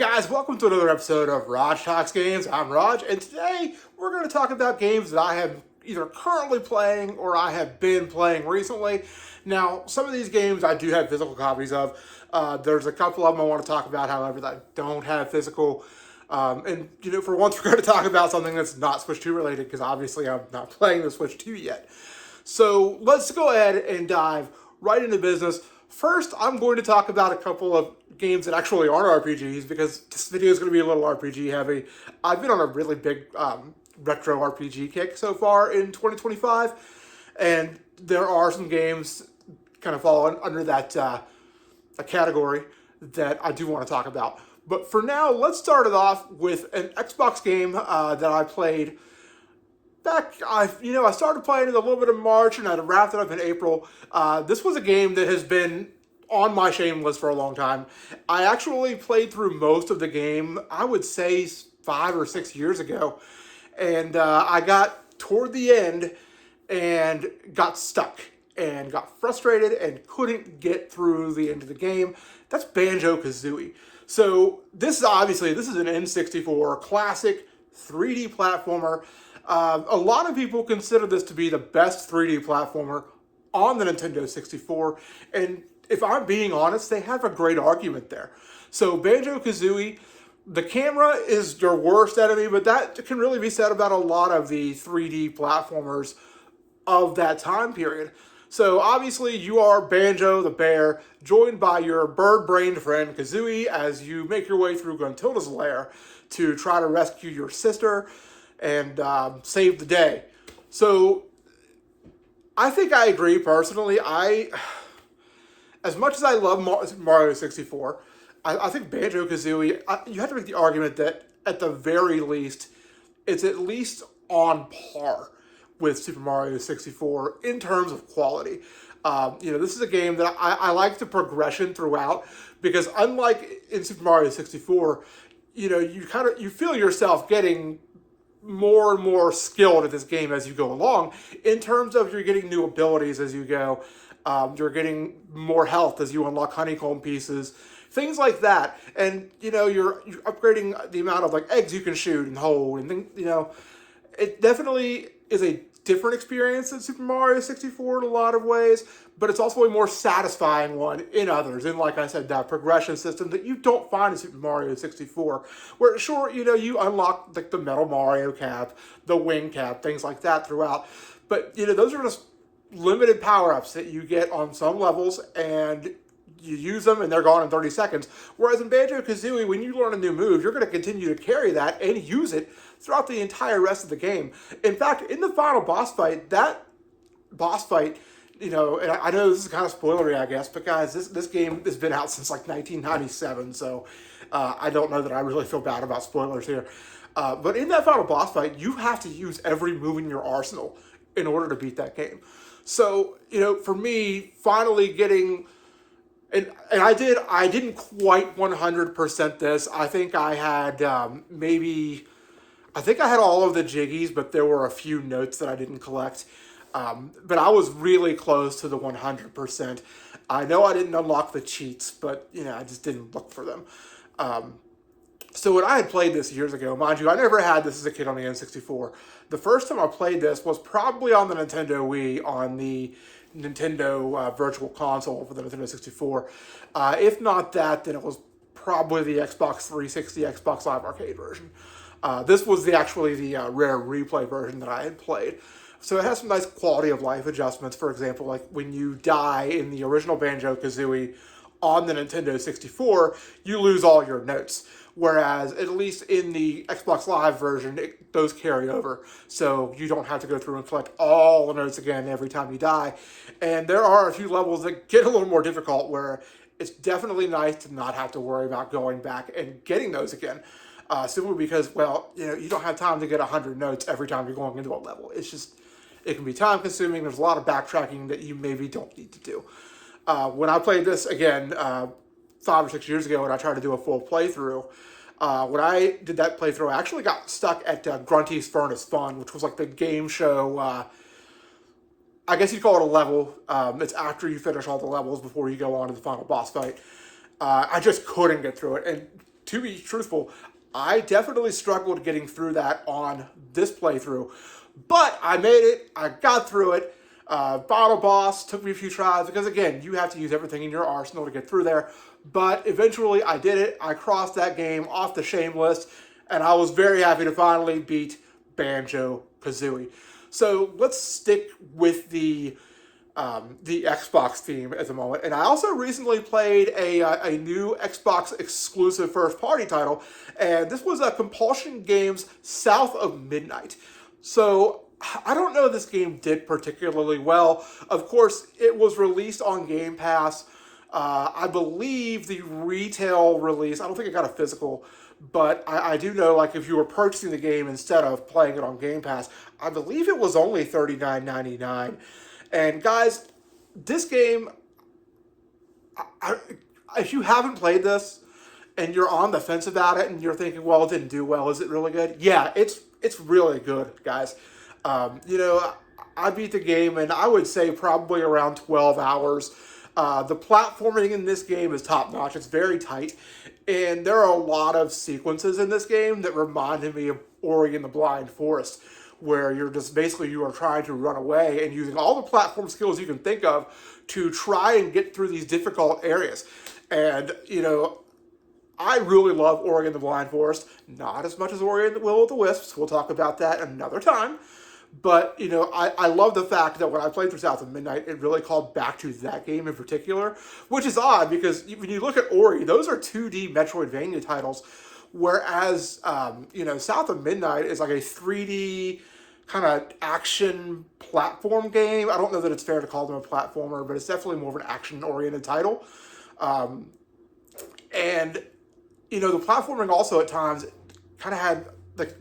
guys, welcome to another episode of Raj Talks Games. I'm Raj, and today we're going to talk about games that I have either currently playing or I have been playing recently. Now, some of these games I do have physical copies of. There's a couple of them I want to talk about, however, that I don't have physical. For once, we're going to talk about something that's not Switch 2 related, because obviously I'm not playing the Switch 2 yet. So let's go ahead and dive right into business. First, I'm going to talk about a couple of games that actually aren't RPGs, because this video is going to be a little RPG heavy. I've been on a really big retro RPG kick so far in 2025, and there are some games kind of fall under that a category that I do want to talk about. But for now, let's start it off with an Xbox game that I played back. I started playing it a little bit in March, and I wrapped it up in April. This was a game that has been on my shame list for a long time. I actually played through most of the game, I would say 5 or 6 years ago, and I got toward the end and got stuck and got frustrated and couldn't get through the end of the game. That's Banjo-Kazooie. So this is an N64 classic 3D platformer. A lot of people consider this to be the best 3D platformer on the Nintendo 64, and if I'm being honest, they have a great argument there. So Banjo-Kazooie, the camera is your worst enemy, but that can really be said about a lot of the 3D platformers of that time period. So obviously you are Banjo the bear, joined by your bird-brained friend Kazooie as you make your way through Gruntilda's lair to try to rescue your sister and save the day. So I think I agree personally. As much as I love Mario 64, I think Banjo-Kazooie, you have to make the argument that at the very least, it's at least on par with Super Mario 64 in terms of quality. This is a game that I like the progression throughout, because unlike in Super Mario 64, you feel yourself getting more and more skilled at this game as you go along, in terms of you're getting new abilities as you go. You're getting more health as you unlock honeycomb pieces, things like that. And, you're upgrading the amount of eggs you can shoot and hold. And, it definitely is a different experience than Super Mario 64 in a lot of ways, but it's also a more satisfying one in others. And like I said, that progression system that you don't find in Super Mario 64, where sure, you unlock the Metal Mario cap, the wing cap, things like that throughout. But, those are just limited power-ups that you get on some levels, and you use them and they're gone in 30 seconds. Whereas in Banjo-Kazooie, when you learn a new move, you're going to continue to carry that and use it throughout the entire rest of the game. In fact, in the final boss fight, and I know this is kind of spoilery, I guess, but guys, this game has been out since 1997, so I don't know that I really feel bad about spoilers here. But in that final boss fight, you have to use every move in your arsenal in order to beat that game. So, for me, finally getting, and I didn't quite 100% this. I think I had I think I had all of the jiggies, but there were a few notes that I didn't collect. But I was really close to the 100%. I know I didn't unlock the cheats, but, I just didn't look for them. So when I had played this years ago, mind you, I never had this as a kid on the N64. The first time I played this was probably on the Nintendo Wii, on the Nintendo Virtual Console for the Nintendo 64. If not that, then it was probably the Xbox 360, Xbox Live Arcade version. This was actually the rare replay version that I had played. So it has some nice quality of life adjustments. For example, like when you die in the original Banjo-Kazooie on the Nintendo 64, you lose all your notes. Whereas, at least in the Xbox Live version, those carry over. So you don't have to go through and collect all the notes again every time you die. And there are a few levels that get a little more difficult, where it's definitely nice to not have to worry about going back and getting those again. Simply because, you don't have time to get 100 notes every time you're going into a level. It can be time consuming. There's a lot of backtracking that you maybe don't need to do. When I played this again 5 or 6 years ago, and I tried to do a full playthrough, when I did that playthrough, I actually got stuck at Grunty's Furnace Fun, which was like the game show. I guess you'd call it a level. It's after you finish all the levels before you go on to the final boss fight. I just couldn't get through it. And to be truthful, I definitely struggled getting through that on this playthrough. But I made it. I got through it. Bottle boss took me a few tries because, again, you have to use everything in your arsenal to get through there. But eventually I did it. I crossed that game off the shame list, and I was very happy to finally beat Banjo-Kazooie. So let's stick with the Xbox theme at the moment. And I also recently played a new Xbox exclusive first party title, and this was Compulsion Games South of Midnight. So I don't know if this game did particularly well. Of course, it was released on Game Pass. I believe the retail release, I don't think it got a physical, but I do know, like, if you were purchasing the game instead of playing it on Game Pass, I believe it was only $39.99. And guys, this game, if you haven't played this and you're on the fence about it and you're thinking, well, it didn't do well, is it really good? Yeah, it's really good, guys. I beat the game in, I would say, probably around 12 hours. The platforming in this game is top-notch. It's very tight. And there are a lot of sequences in this game that reminded me of Ori and the Blind Forest, where you are trying to run away and using all the platform skills you can think of to try and get through these difficult areas. And, I really love Ori and the Blind Forest. Not as much as Ori and the Will of the Wisps. We'll talk about that another time. But, I love the fact that when I played through South of Midnight, it really called back to that game in particular, which is odd because when you look at Ori, those are 2D Metroidvania titles, whereas, South of Midnight is like a 3D kind of action platform game. I don't know that it's fair to call them a platformer, but it's definitely more of an action-oriented title. The platforming also at times kind of had,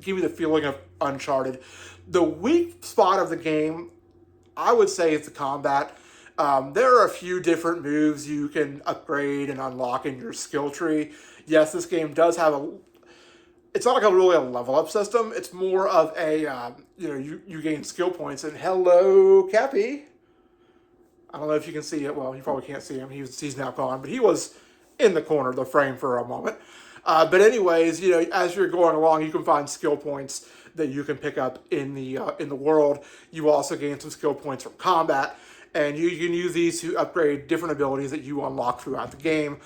give me the feeling of Uncharted. The weak spot of the game, I would say, is the combat. There are a few different moves you can upgrade and unlock in your skill tree. Yes, this game does have it's not like really a level up system. It's more of a, you gain skill points. And hello, Cappy. I don't know if you can see it. Well, you probably can't see him. He's now gone, but he was in the corner of the frame for a moment. But anyways, as you're going along, you can find skill points that you can pick up in the world. You also gain some skill points from combat, and you can use these to upgrade different abilities that you unlock throughout the game,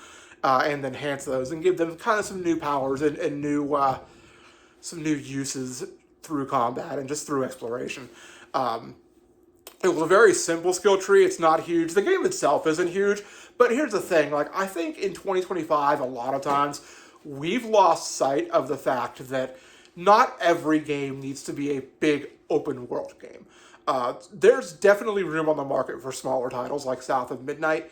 and enhance those and give them kind of some new powers and new some new uses through combat and just through exploration. It was a very simple skill tree. It's not huge. The game itself isn't huge, but here's the thing. I think in 2025, a lot of times, we've lost sight of the fact that not every game needs to be a big open world game. There's definitely room on the market for smaller titles like South of Midnight.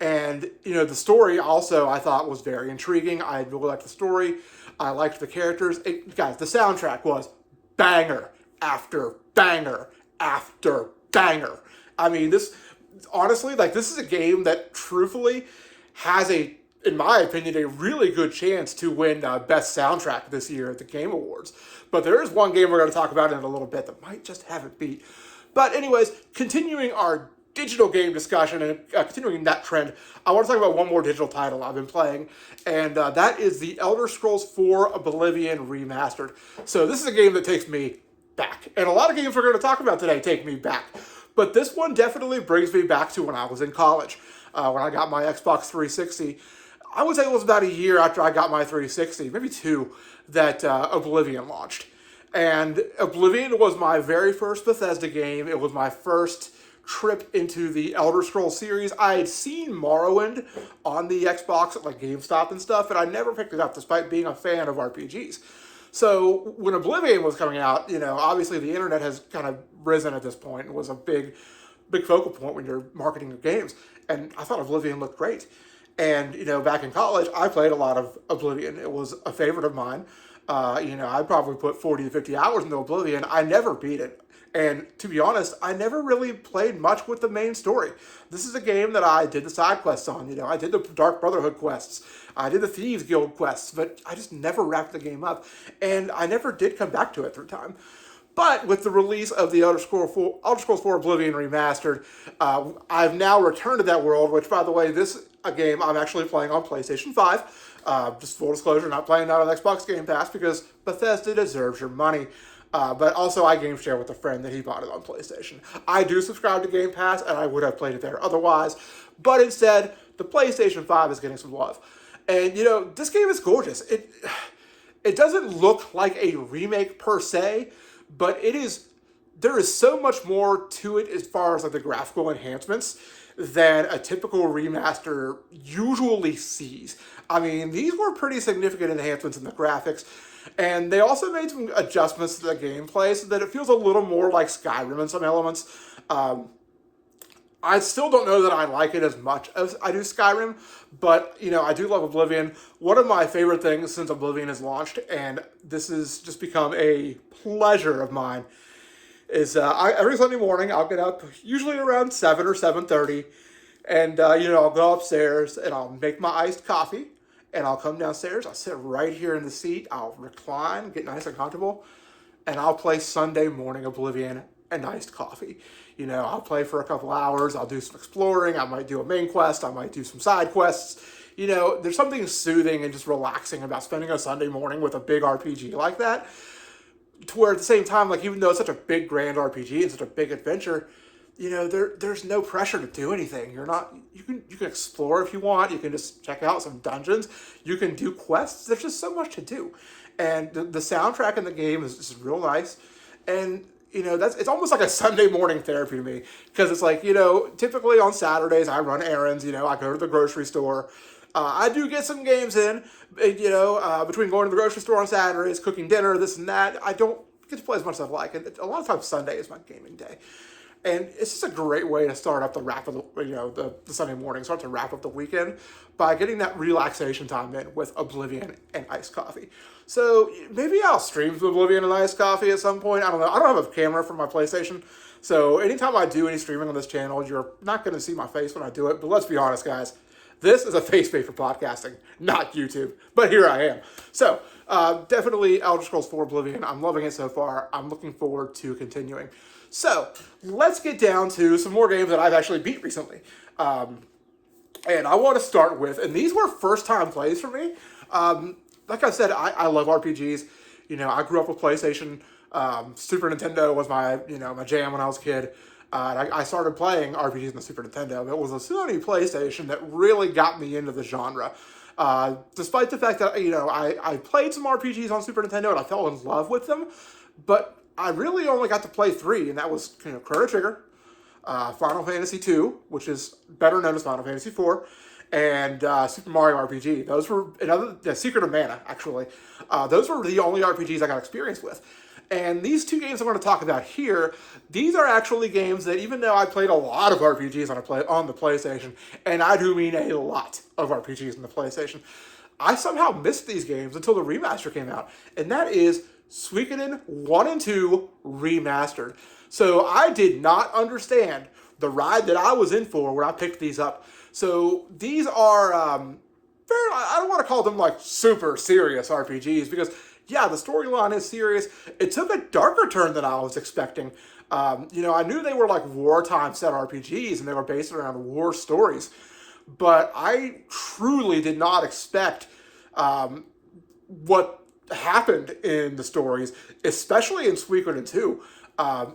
And, the story also I thought was very intriguing. I really liked the story. I liked the characters. Guys, the soundtrack was banger after banger after banger. I mean, this is a game that truthfully has in my opinion, a really good chance to win Best Soundtrack this year at the Game Awards. But there is one game we're going to talk about in a little bit that might just have it beat. But anyways, continuing our digital game discussion and continuing that trend, I want to talk about one more digital title I've been playing, and that is the Elder Scrolls 4 Oblivion Remastered. So this is a game that takes me back. And a lot of games we're going to talk about today take me back. But this one definitely brings me back to when I was in college, when I got my Xbox 360. I would say it was about a year after I got my 360, maybe 2, that Oblivion launched. And Oblivion was my very first Bethesda game. It was my first trip into the Elder Scrolls series. I had seen Morrowind on the Xbox at GameStop and stuff, and I never picked it up despite being a fan of RPGs. So when Oblivion was coming out, obviously the internet has kind of risen at this point and was a big focal point when you're marketing your games. And I thought Oblivion looked great. And, back in college, I played a lot of Oblivion. It was a favorite of mine. I probably put 40 to 50 hours into Oblivion. I never beat it. And to be honest, I never really played much with the main story. This is a game that I did the side quests on. I did the Dark Brotherhood quests. I did the Thieves Guild quests, but I just never wrapped the game up. And I never did come back to it through time. But with the release of the Elder Scrolls 4 Oblivion Remastered, I've now returned to that world, which, by the way, this a game I'm actually playing on PlayStation 5. Just full disclosure, not playing that on Xbox Game Pass because Bethesda deserves your money. But also, I game share with a friend that he bought it on PlayStation. I do subscribe to Game Pass, and I would have played it there otherwise. But instead, the PlayStation 5 is getting some love. And, this game is gorgeous. It doesn't look like a remake per se, but there is so much more to it as far as like the graphical enhancements than a typical remaster usually sees. I mean, these were pretty significant enhancements in the graphics, and they also made some adjustments to the gameplay so that it feels a little more like Skyrim in some elements. I still don't know that I like it as much as I do Skyrim, but, I do love Oblivion. One of my favorite things since Oblivion has launched, and this has just become a pleasure of mine, is every Sunday morning I'll get up usually around 7 or 7:30, and, I'll go upstairs and I'll make my iced coffee, and I'll come downstairs, I'll sit right here in the seat, I'll recline, get nice and comfortable, and I'll play Sunday morning Oblivion and iced coffee. I'll play for a couple hours, I'll do some exploring, I might do a main quest, I might do some side quests. There's something soothing and just relaxing about spending a Sunday morning with a big RPG like that. To where at the same time, like even though it's such a big grand RPG and such a big adventure, there's no pressure to do anything. You can explore if you want, you can just check out some dungeons, you can do quests, there's just so much to do. And the soundtrack in the game is real nice. And it's almost like a Sunday morning therapy to me, because it's like, typically on Saturdays I run errands, I go to the grocery store. I do get some games in, between going to the grocery store on Saturdays, cooking dinner, this and that. I don't get to play as much as I'd like. And a lot of times Sunday is my gaming day. And it's just a great way to start up the Sunday morning, start to wrap up the weekend by getting that relaxation time in with Oblivion and iced coffee. So maybe I'll stream Oblivion and iced coffee at some point. I don't know. I don't have a camera for my PlayStation. So anytime I do any streaming on this channel, you're not going to see my face when I do it. But let's be honest, guys. This is a face made for podcasting, not YouTube. But here I am. So definitely Elder Scrolls 4 Oblivion. I'm loving it so far. I'm looking forward to continuing. So let's get down to some more games that I've actually beat recently. And I want to start with, and these were first time plays for me. Like I said, I love RPGs. I grew up with PlayStation. Super Nintendo was my jam when I was a kid. I started playing RPGs on the Super Nintendo. It was a Sony PlayStation that really got me into the genre. Despite the fact that, I played some RPGs on Super Nintendo and I fell in love with them, but I really only got to play 3, and that was Chrono Trigger, Final Fantasy II, which is better known as Final Fantasy IV, and Super Mario RPG. Those were Secret of Mana, actually. Those were the only RPGs I got experience with. And these two games I'm going to talk about here, these are actually games that, even though I played a lot of RPGs on the PlayStation, and I do mean a lot of RPGs on the PlayStation, I somehow missed these games until the remaster came out, and that is Suikoden 1 and 2 Remastered. So I did not understand the ride that I was in for when I picked these up. So these are, I don't want to call them like super serious RPGs, because yeah, the storyline is serious. It took a darker turn than I was expecting. I knew they were like wartime set RPGs and they were based around war stories, but I truly did not expect what happened in the stories, especially in Suikoden 2.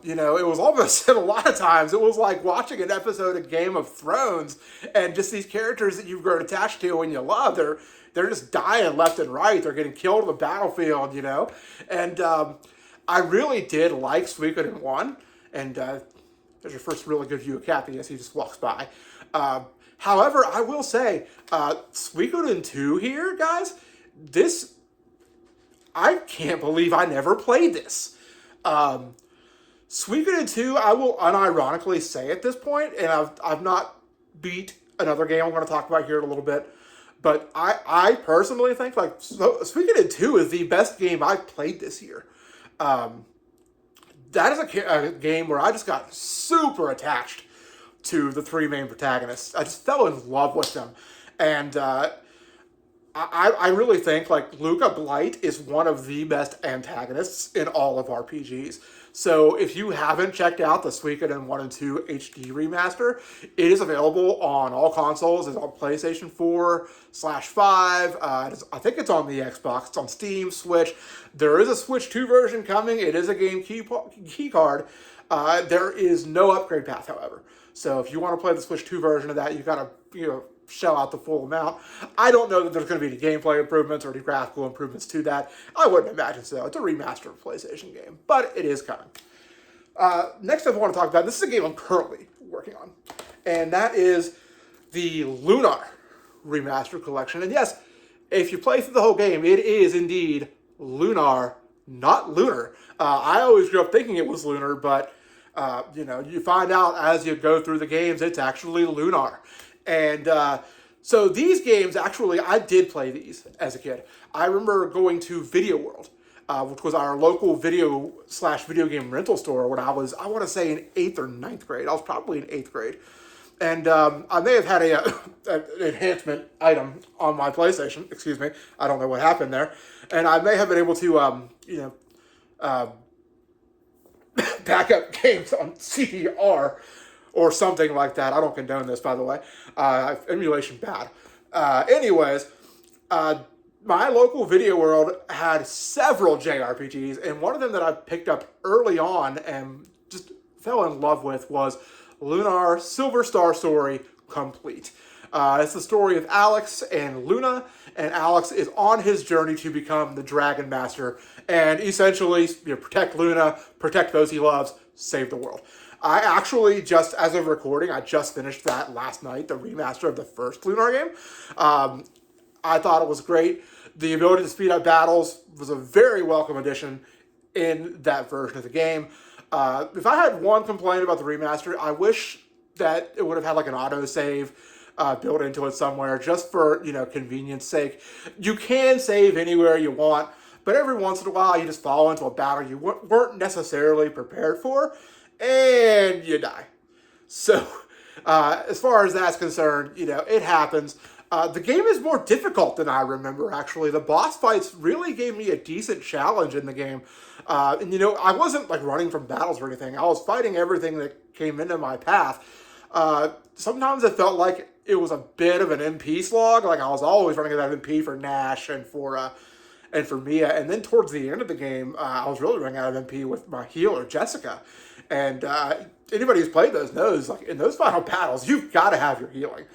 It was almost, a lot of times, it was like watching an episode of Game of Thrones, and just these characters that you've grown attached to and you love, they're just dying left and right. They're getting killed on the battlefield, And I really did like Suikoden 1, and there's your first really good view of Kathy as he just walks by. However, I will say, Suikoden 2 here, guys, I can't believe I never played this. Suikoden 2, I will unironically say at this point, and I've not beat another game I'm going to talk about here in a little bit, but I personally think Suikoden 2 is the best game I've played this year. That is a game where I just got super attached to the 3 main protagonists. I just fell in love with them. And I really think like Luca Blight is one of the best antagonists in all of RPGs. So if you haven't checked out the Suikoden 1 and 2 HD remaster, it is available on all consoles. It's on PlayStation 4/5. I think it's on the Xbox. It's on Steam, Switch. There is a Switch 2 version coming. It is a game key card. There is no upgrade path, however. So if you want to play the Switch 2 version of that, you got to shell out the full amount. I don't know that there's going to be any gameplay improvements or any graphical improvements to that. I wouldn't imagine so. It's a remaster of a PlayStation game, but it is coming. Next up I want to talk about, this is a game I'm currently working on, and that is the Lunar Remaster Collection. And yes, if you play through the whole game, it is indeed Lunar, not Lunar. I always grew up thinking it was Lunar, but you find out as you go through the games, it's actually Lunar. And so these games, actually, I did play these as a kid. I remember going to Video World, which was our local video game rental store when I want to say in 8th or 9th grade. I was probably in 8th grade. And I may have had an enhancement item on my PlayStation. Excuse me. I don't know what happened there. And I may have been able to, back up games on CDR or something like that. I don't condone this, by the way. Emulation bad. Anyways, my local Video World had several JRPGs, and one of them that I picked up early on and just fell in love with was Lunar Silver Star Story Complete. It's the story of Alex and Luna, and Alex is on his journey to become the Dragon Master and essentially protect Luna, protect those he loves, save the world. I actually, just as of recording, I just finished that last night, the remaster of the first Lunar game. I thought it was great. The ability to speed up battles was a very welcome addition in that version of the game. If I had one complaint about the remaster, I wish that it would have had like an autosave built into it somewhere, just for convenience sake. You can save anywhere you want, but every once in a while you just fall into a battle you weren't necessarily prepared for, and you die. So, as far as that's concerned, it happens. The game is more difficult than I remember, actually. The boss fights really gave me a decent challenge in the game. And I wasn't like running from battles or anything. I was fighting everything that came into my path. Sometimes it felt like it was a bit of an MP slog. Like I was always running that MP for Nash and for Mia. And then towards the end of the game, I was really running out of MP with my healer, Jessica. And anybody who's played those knows, like in those final battles, you've got to have your healing.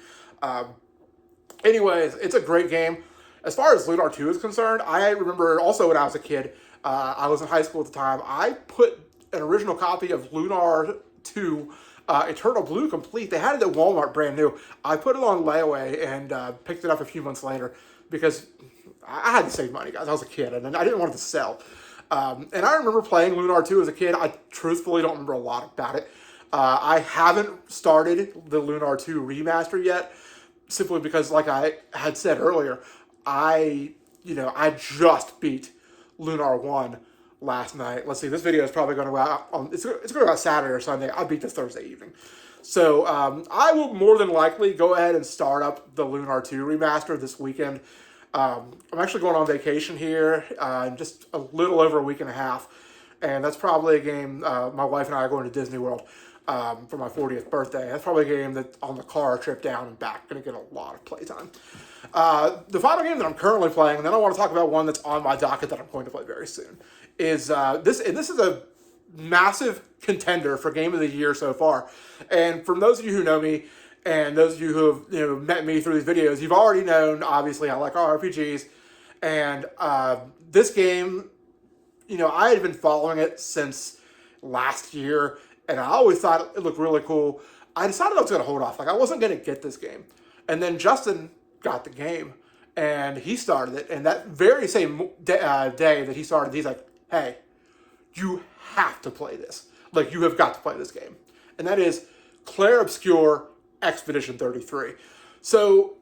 Anyways, it's a great game. As far as Lunar 2 is concerned, I remember also when I was a kid, I was in high school at the time, I put an original copy of Lunar 2 Eternal Blue Complete. They had it at Walmart brand new. I put it on layaway and picked it up a few months later because I had to save money, guys. I was a kid and I didn't want it to sell. And I remember playing Lunar 2 as a kid. I truthfully don't remember a lot about it. I haven't started the Lunar 2 remaster yet, simply because, like I had said earlier, I just beat Lunar 1 last night. Let's see, this video is probably going to go out on, it's going to go out Saturday or Sunday. I beat this Thursday evening. So I will more than likely go ahead and start up the Lunar 2 remaster this weekend. I'm actually going on vacation here in just a little over a week and a half. And that's probably a game, my wife and I are going to Disney World for my 40th birthday. That's probably a game that on the car trip down and back, going to get a lot of playtime. The final game that I'm currently playing, and then I want to talk about one that's on my docket that I'm going to play very soon, is this is a massive contender for Game of the Year so far. And from those of you who know me, and those of you who have met me through these videos, you've already known, obviously, I like RPGs. And this game, I had been following it since last year, and I always thought it looked really cool. I decided I was going to hold off. Like, I wasn't going to get this game. And then Justin got the game, and he started it. And that very same day that he started, he's like, hey, you have to play this. Like, you have got to play this game. And that is Clair Obscur Expedition 33. So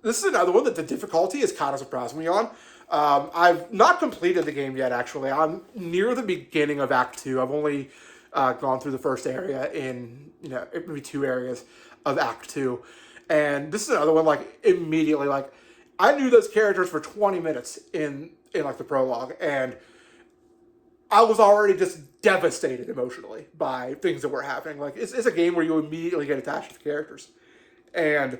this is another one that the difficulty has kind of surprised me on. I've not completed the game yet, actually. I'm near the beginning of Act 2. I've only gone through the first area in, maybe 2 areas of Act 2. And this is another one, like, immediately, like, I knew those characters for 20 minutes in like the prologue, and I was already just devastated emotionally by things that were happening. Like, it's a game where you immediately get attached to the characters. And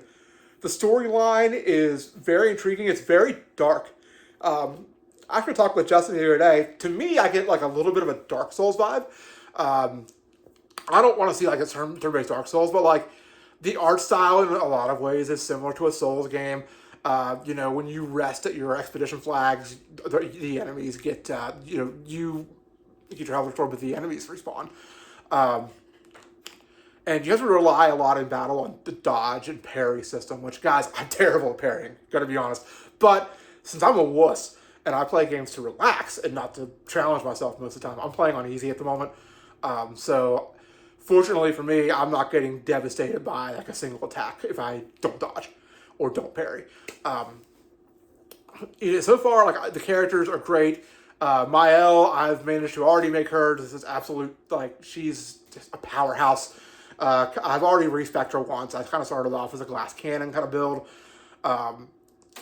the storyline is very intriguing. It's very dark. After talking with Justin the other day, to me, I get like a little bit of a Dark Souls vibe. I don't want to see like a turn-based Dark Souls, but like the art style in a lot of ways is similar to a Souls game. When you rest at your expedition flags, the enemies get, you travel toward, but the enemies respawn. And you have to rely a lot in battle on the dodge and parry system, which, guys, I'm terrible at parrying, gotta be honest. But since I'm a wuss and I play games to relax and not to challenge myself most of the time, I'm playing on easy at the moment. So fortunately for me, I'm not getting devastated by like a single attack if I don't dodge or don't parry. So far, like the characters are great. Mael, I've managed to already make her this is absolute, like, she's just a powerhouse. I've already respec'd her once. I kind of started off as a glass cannon kind of build. And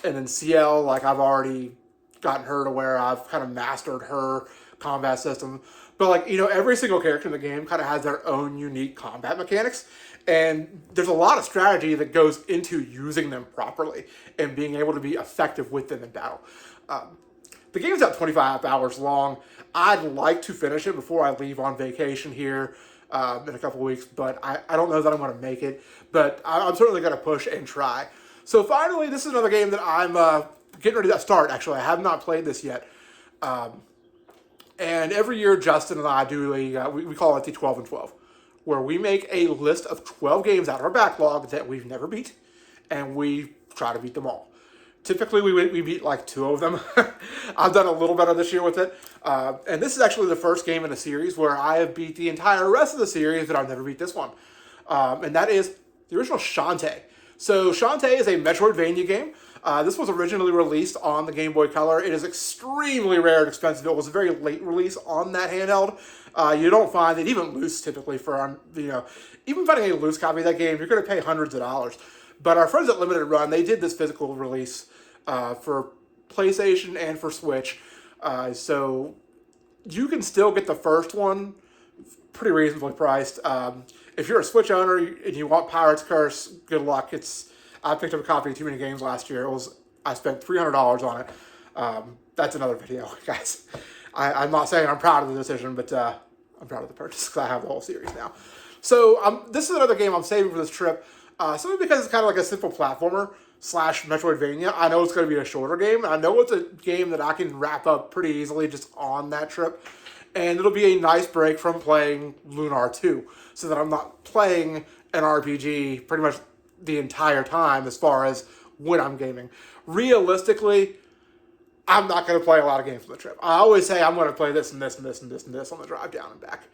then CL, like, I've already gotten her to where I've kind of mastered her combat system. But, like, every single character in the game kind of has their own unique combat mechanics. And there's a lot of strategy that goes into using them properly and being able to be effective with them in battle. The game's about 25 hours long. I'd like to finish it before I leave on vacation here in a couple weeks, but I don't know that I'm going to make it. But I'm certainly going to push and try. So finally, this is another game that I'm getting ready to start, actually. I have not played this yet. And every year, Justin and I do we call it the 12 and 12, where we make a list of 12 games out of our backlog that we've never beat, and we try to beat them all. Typically, we beat like 2 of them. I've done a little better this year with it. And this is actually the first game in the series where I have beat the entire rest of the series, but I've never beat this one. And that is the original Shantae. So Shantae is a Metroidvania game. This was originally released on the Game Boy Color. It is extremely rare and expensive. It was a very late release on that handheld. You don't find it even loose typically for, even finding a loose copy of that game, you're going to pay hundreds of dollars. But our friends at Limited Run, they did this physical release for PlayStation and for Switch. So you can still get the first one pretty reasonably priced. If you're a Switch owner and you want Pirate's Curse, good luck. I picked up a copy of too many games last year. I spent $300 on it. That's another video, guys. I'm not saying I'm proud of the decision, but I'm proud of the purchase because I have the whole series now. So this is another game I'm saving for this trip. Simply because it's kind of like a simple platformer / Metroidvania. I know it's going to be a shorter game. I know it's a game that I can wrap up pretty easily just on that trip. And it'll be a nice break from playing Lunar 2. So that I'm not playing an RPG pretty much the entire time as far as when I'm gaming. Realistically, I'm not going to play a lot of games on the trip. I always say I'm going to play this and this and this and this and this on the drive down and back.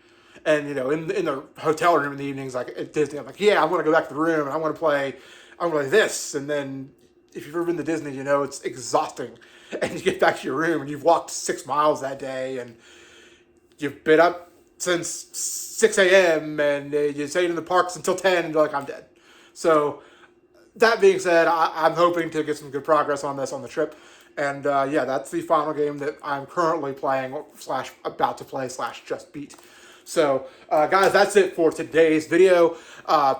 And, in the hotel room in the evenings, like at Disney, I'm like, yeah, I'm going to go back to the room and I'm going to play this. And then if you've ever been to Disney, it's exhausting. And you get back to your room and you've walked 6 miles that day and you've been up since 6 a.m. and you stayed in the parks until 10 and you're like, I'm dead. So that being said, I'm hoping to get some good progress on this on the trip. And that's the final game that I'm currently playing / about to play / just beat. So, guys, that's it for today's video.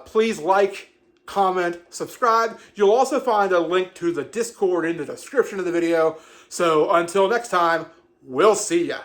Please like, comment, subscribe. You'll also find a link to the Discord in the description of the video. So, until next time, we'll see ya.